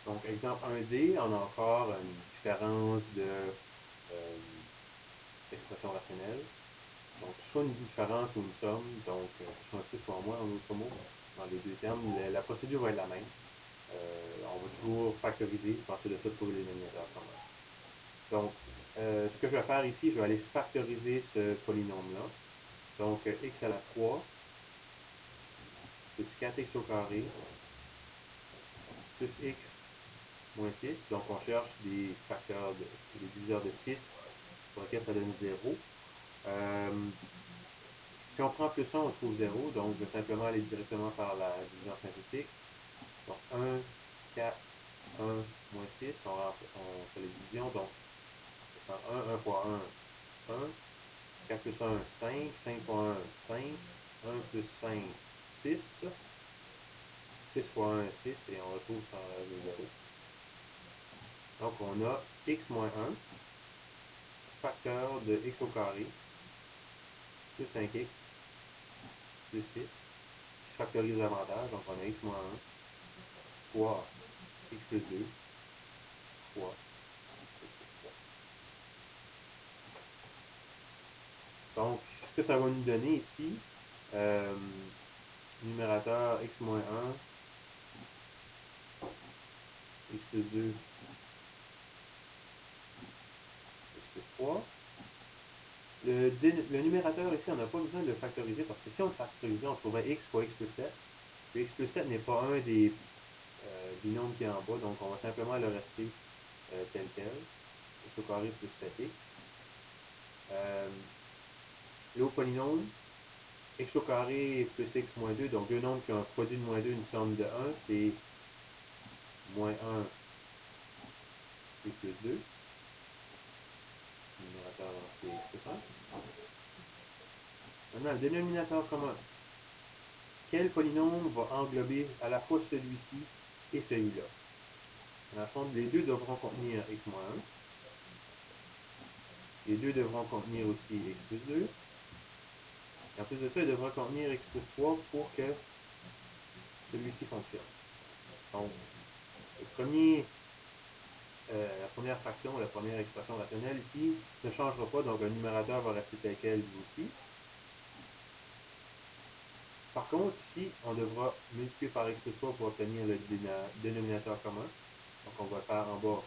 Donc, exemple 1D, on a encore une différence d'expression rationnelle. Donc, soit une différence ou une somme, donc soit un plus, soit un moins, en autre mot. Dans les deux termes, la procédure va être la même. On va toujours factoriser, puis ensuite de ça, trouver les dénominateurs communs. Donc, ce que je vais faire ici, je vais aller factoriser ce polynôme-là. Donc, x à la 3 plus 4x au carré plus x moins 6. Donc, on cherche des facteurs, des diviseurs de 6 pour lesquels ça donne 0. Si on prend plus 1, on trouve 0. Donc, je vais simplement aller directement par la division synthétique. Donc, 1, 4, 1, moins 6. On fait les divisions. Donc, 1 fois 1, 1. 4 plus 1, 5. 5 fois 1, 5. 1 plus 5, 6. 6 fois 1, 6. Et on retrouve sans le 0. Donc, on a x moins 1, facteur de x au carré, plus 5x, plus 6, qui factorise davantage. Donc, on a x moins 1, fois x plus 2, fois x plus 3. Donc, ce que ça va nous donner ici, numérateur x moins 1, x plus 2, x plus 3. Le numérateur ici, on n'a pas besoin de le factoriser parce que si on le factorisait, on trouverait x fois x plus 7. Le x plus 7 n'est pas un des binômes qui est en bas, donc on va simplement le rester tel quel. X au carré plus 7x. L'autre polynôme, x au carré plus x moins 2, donc deux nombres qui ont un produit de moins 2, une somme de 1, c'est moins 1 x plus 2. Le numérateur, c'est x plus 1. Maintenant, le dénominateur commun. Quel polynôme va englober à la fois celui-ci et celui-là? Dans le fond, les deux devront contenir x moins 1. Les deux devront contenir aussi x plus 2. Et en plus de ça, il devra contenir x plus 3 pour que celui-ci fonctionne. Donc, la première fraction, la première expression rationnelle ici ne changera pas, donc le numérateur va rester tel quel lui aussi. Par contre, ici, on devra multiplier par x plus 3 pour obtenir le dénominateur commun. Donc, on va faire en bas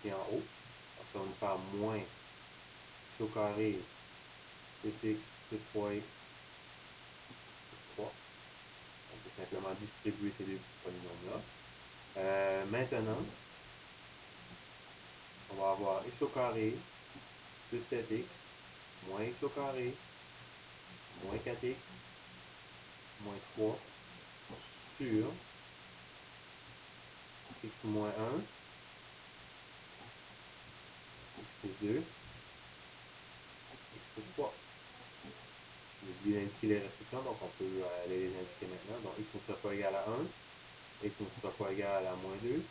et en haut. Donc, ça va nous faire moins x au carré plus x plus 3x plus 3. On peut simplement distribuer ces deux polynômes-là. Maintenant, on va avoir x au carré plus 7x moins x au carré moins 4x moins 3 sur x moins 1, x plus 2, x plus 3. J'ai oublié d'indiquer les restrictions, donc on peut aller les indiquer maintenant. Donc x ne sera pas égal à 1, x ne sera pas égal à moins 2, x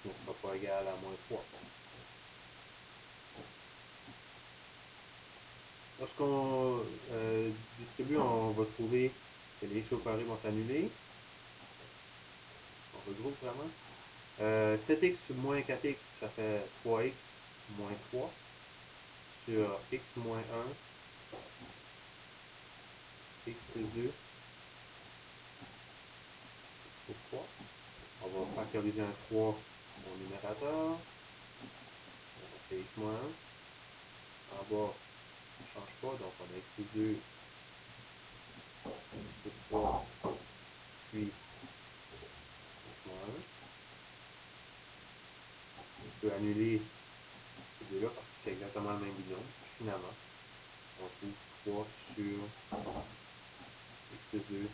ne sera pas égal à moins 3. Lorsqu'on distribue, on va trouver que les x au carré vont s'annuler. On regroupe vraiment. 7x moins 4x, ça fait 3x moins 3 sur x moins 1, x plus 2, x plus 3. On va factoriser un 3 au numérateur. Donc, on fait x moins 1. En bas, on ne change pas, donc on a x plus 2, x plus 3, puis x moins 1. On peut annuler ces deux-là parce que c'est exactement le même binôme. Finalement, on trouve 3 sur x plus 2,